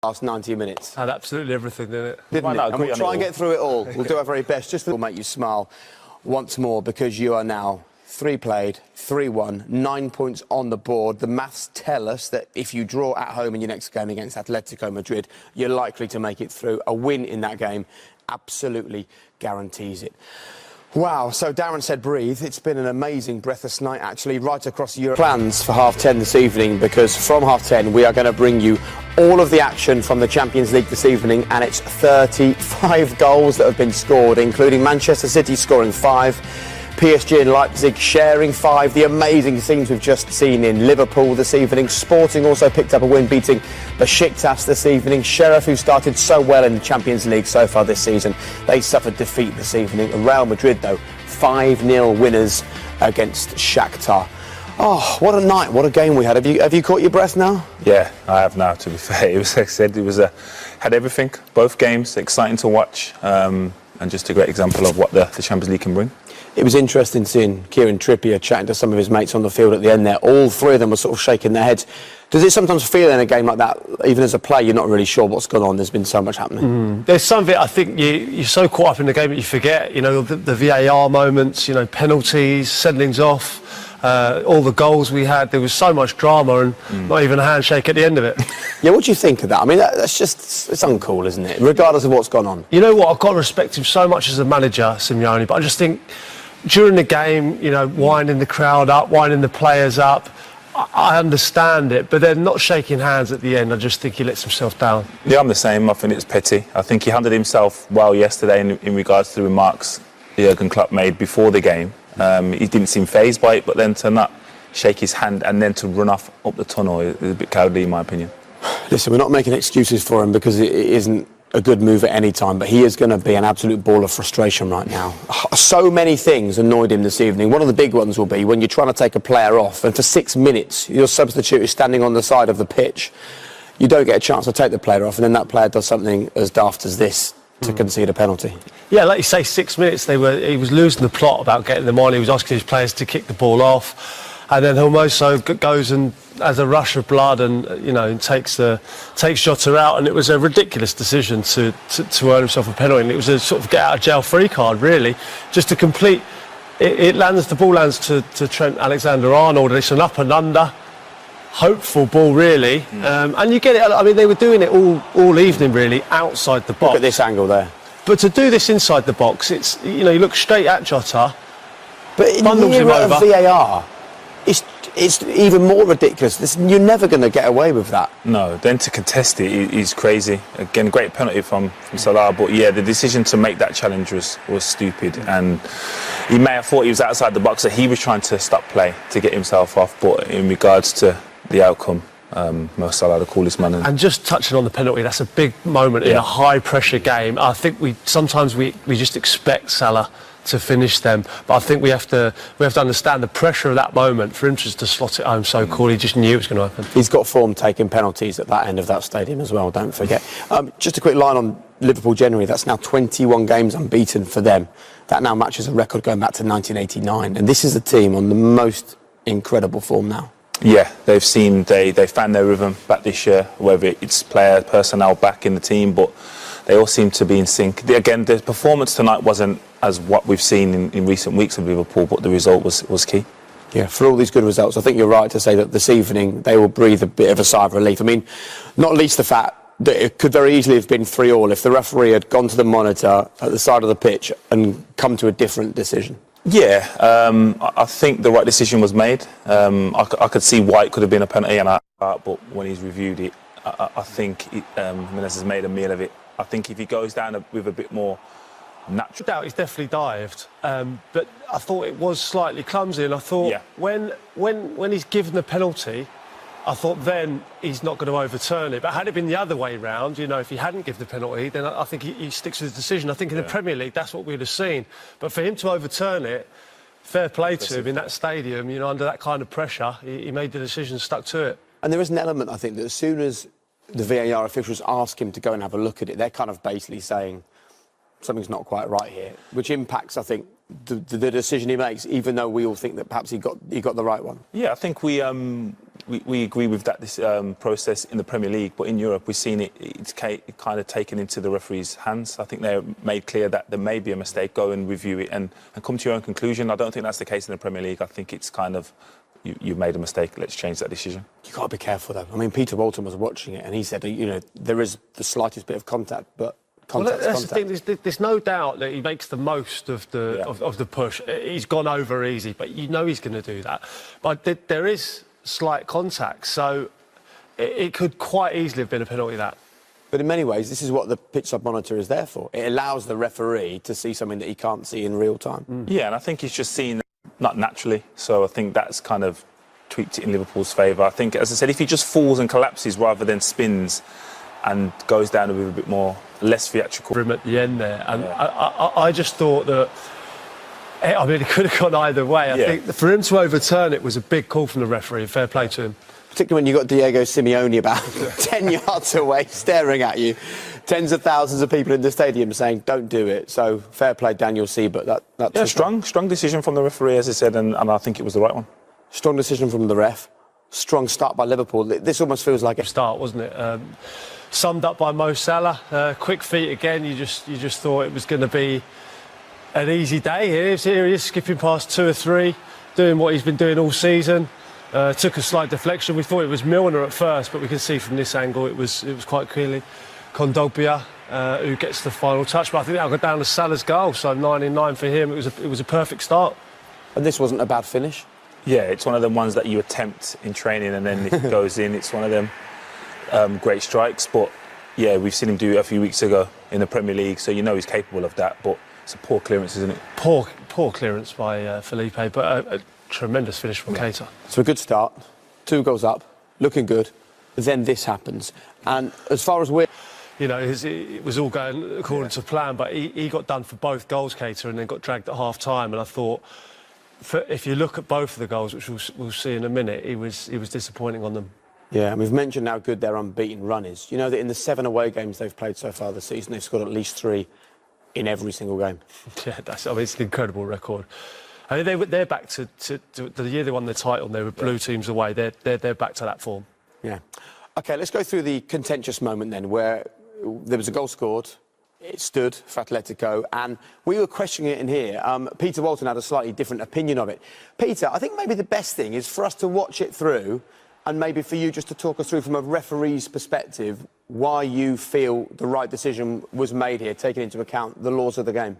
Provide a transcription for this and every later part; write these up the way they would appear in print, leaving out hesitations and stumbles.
last 90 minutes. Had absolutely everything, didn't it? Didn't it? And we'll try and get through it all. We'll do our very best. Just to make you smile once more, because you are now 3 played, 3 won, 9 points on the board. The maths tell us that if you draw at home in your next game against Atletico Madrid, you're likely to make it through. A win in that game absolutely guarantees it. Wow, so Darren said breathe. It's been an amazing breathless night, actually, right across Europe. Plans for 10:30 this evening, because from 10:30 we are going to bring you all of the action from the Champions League this evening, and it's 35 goals that have been scored, including Manchester City scoring 5, PSG and Leipzig sharing 5, the amazing scenes we've just seen in Liverpool this evening. Sporting also picked up a win, beating Besiktas this evening. Sheriff, who started so well in the Champions League so far this season, they suffered defeat this evening. Real Madrid, though, 5-0 winners against Shakhtar. Oh, what a night, what a game we had. Have you caught your breath now? Yeah, I have now, to be fair. It was, like I said, it was had everything, both games, exciting to watch, and just a great example of what the Champions League can bring. It was interesting seeing Kieran Trippier chatting to some of his mates on the field at the end there. All 3 of them were sort of shaking their heads. Does it sometimes feel in a game like that, even as a player, you're not really sure what's gone on? There's been so much happening. There's some of it, I think you're so caught up in the game that you forget, you know, the VAR moments, you know, penalties, sendings off, all the goals we had. There was so much drama and not even a handshake at the end of it. Yeah, what do you think of that? I mean, that's just, it's uncool, isn't it? Regardless of what's gone on. You know what, I've got to respect him so much as a manager, Simeone, but I just think during the game, you know, winding the crowd up, winding the players up, I understand it, but then not shaking hands at the end, I just think he lets himself down. Yeah, I'm the same. I think it's petty. I think he handled himself well yesterday in regards to the remarks Jurgen Klopp made before the game. He didn't seem fazed by it, but then to not shake his hand and then to run off up the tunnel is a bit cowardly, in my opinion. Listen, we're not making excuses for him, because it isn't a good move at any time, but he is going to be an absolute ball of frustration right now. So many things annoyed him this evening. One of the big ones will be when you're trying to take a player off and for 6 minutes your substitute is standing on the side of the pitch. You don't get a chance to take the player off, and then that player does something as daft as this to concede a penalty. Yeah, like you say, 6 minutes, he was losing the plot about getting them on. He was asking his players to kick the ball off. And then Hermoso goes and has a rush of blood and, you know, takes Jota out, and it was a ridiculous decision to earn himself a penalty, and it was a sort of get out of jail free card, really, just to complete. The ball lands to Trent Alexander-Arnold, and it's an up and under, hopeful ball, really, and you get it. I mean, they were doing it all evening, really, outside the box. Look at this angle there. But to do this inside the box, it's, you know, you look straight at Jota, but in the era of VAR, it's even more ridiculous. You're never going to get away with that. No, then to contest it is crazy. Again, great penalty from Salah, but yeah, the decision to make that challenge was stupid, and he may have thought he was outside the box, that he was trying to stop play to get himself off, but in regards to the outcome, Mo Salah, the coolest man. And just touching on the penalty, that's a big moment in a high-pressure game. I think sometimes we just expect Salah to finish them, but I think we have to understand the pressure of that moment. For him just to slot it home so cool, he just knew it was going to happen. He's got form taking penalties at that end of that stadium as well, don't forget. Just a quick line on Liverpool generally. That's now 21 games unbeaten for them. That now matches a record going back to 1989, and this is a team on the most incredible form now. Yeah, they found their rhythm back this year, whether it's player personnel back in the team, but they all seem to be in sync. Again, the performance tonight wasn't as what we've seen in recent weeks of Liverpool, but the result was key. Yeah, for all these good results, I think you're right to say that this evening they will breathe a bit of a sigh of relief. I mean, not least the fact that it could very easily have been 3-3 if the referee had gone to the monitor at the side of the pitch and come to a different decision. Yeah, I think the right decision was made. I could see why it could have been a penalty, but when he's reviewed it, I think Menez has made a meal of it. I think if he goes down with a bit more natural... doubt he's definitely dived, but I thought it was slightly clumsy, and I thought when he's given the penalty, I thought then he's not going to overturn it. But had it been the other way round, you know, if he hadn't given the penalty, then I think he sticks with his decision. I think in the Premier League, that's what we'd have seen. But for him to overturn it, fair play to him in that stadium, you know, under that kind of pressure, he made the decision and stuck to it. And there is an element, I think, that as soon as the VAR officials ask him to go and have a look at it, they're kind of basically saying something's not quite right here, which impacts, I think, the decision he makes, even though we all think that perhaps he got the right one. Yeah, I think we we agree with that process in the Premier League, but in Europe we've seen it's kind of taken into the referee's hands. I think they're made clear that there may be a mistake, go and review it and come to your own conclusion. I don't think that's the case in the Premier League. I think it's kind of, you made a mistake, let's change that decision. You've got to be careful, though. I mean, Peter Walton was watching it and he said, you know, there is the slightest bit of contact, but contact's that's contact. the thing. There's no doubt that he makes the most of the of the push. He's gone over easy, but you know he's going to do that. But there is slight contact, so it could quite easily have been a penalty, that. But in many ways, this is what the pitch sub monitor is there for. It allows the referee to see something that he can't see in real time. Yeah, and I think he's just seen not naturally, so I think that's kind of tweaked it in Liverpool's favour. I think, as I said, if he just falls and collapses rather than spins and goes down with a bit more, less theatrical. For him at the end there, and I just thought that, I mean, it could have gone either way. I think for him to overturn it was a big call from the referee. Fair play to him. Particularly when you've got Diego Simeone about 10 yards away, staring at you. Tens of thousands of people in the stadium saying, don't do it. So, fair play, Daniel Siebert. That's strong decision from the referee, as I said, and I think it was the right one. Strong decision from the ref. Strong start by Liverpool. This almost feels like a start, wasn't it? Summed up by Mo Salah. Quick feet again. You just thought it was going to be an easy day. Here he is, skipping past 2 or 3, doing what he's been doing all season. Took a slight deflection. We thought it was Milner at first, but we can see from this angle it was quite clearly Kondogbia who gets the final touch. But I think that'll go down to Salah's goal. So 9 in 9 for him. It was a perfect start. And this wasn't a bad finish. Yeah, it's one of them ones that you attempt in training and then it goes in. It's one of them great strikes. But yeah, we've seen him do it a few weeks ago in the Premier League, so you know he's capable of that. But it's a poor clearance, isn't it? Poor clearance by Felipe, but a tremendous finish from Keita. So a good start, 2 goals up, looking good. Then this happens, and as far as we're, you know, it was all going according to plan, but he got done for both goals, Keita, and then got dragged at half time. And I thought, if you look at both of the goals, which we'll see in a minute, he was disappointing on them. Yeah, and we've mentioned how good their unbeaten run is. You know that in the 7 away games they've played so far this season, they've scored at least 3 in every single game. Yeah, it's an incredible record. I mean, they're back to the year they won the title and they were blue teams away. They're back to that form. Yeah. OK, let's go through the contentious moment then where there was a goal scored, it stood for Atletico, and we were questioning it in here. Peter Walton had a slightly different opinion of it. Peter, I think maybe the best thing is for us to watch it through and maybe for you just to talk us through from a referee's perspective why you feel the right decision was made here, taking into account the laws of the game.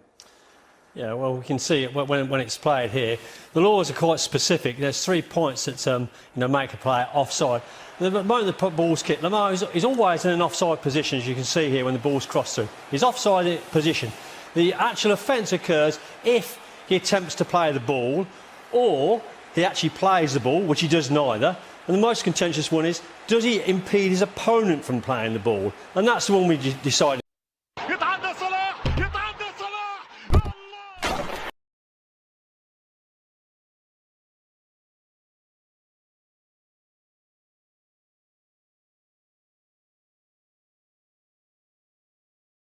Yeah, well, we can see it when it's played here. The laws are quite specific. There's 3 points that make a player offside. The moment the ball's kicked, Lamar is always in an offside position, as you can see here when the ball's crossed through. He's offside position. The actual offence occurs if he attempts to play the ball or he actually plays the ball, which he does neither. And the most contentious one is, does he impede his opponent from playing the ball? And that's the one we decided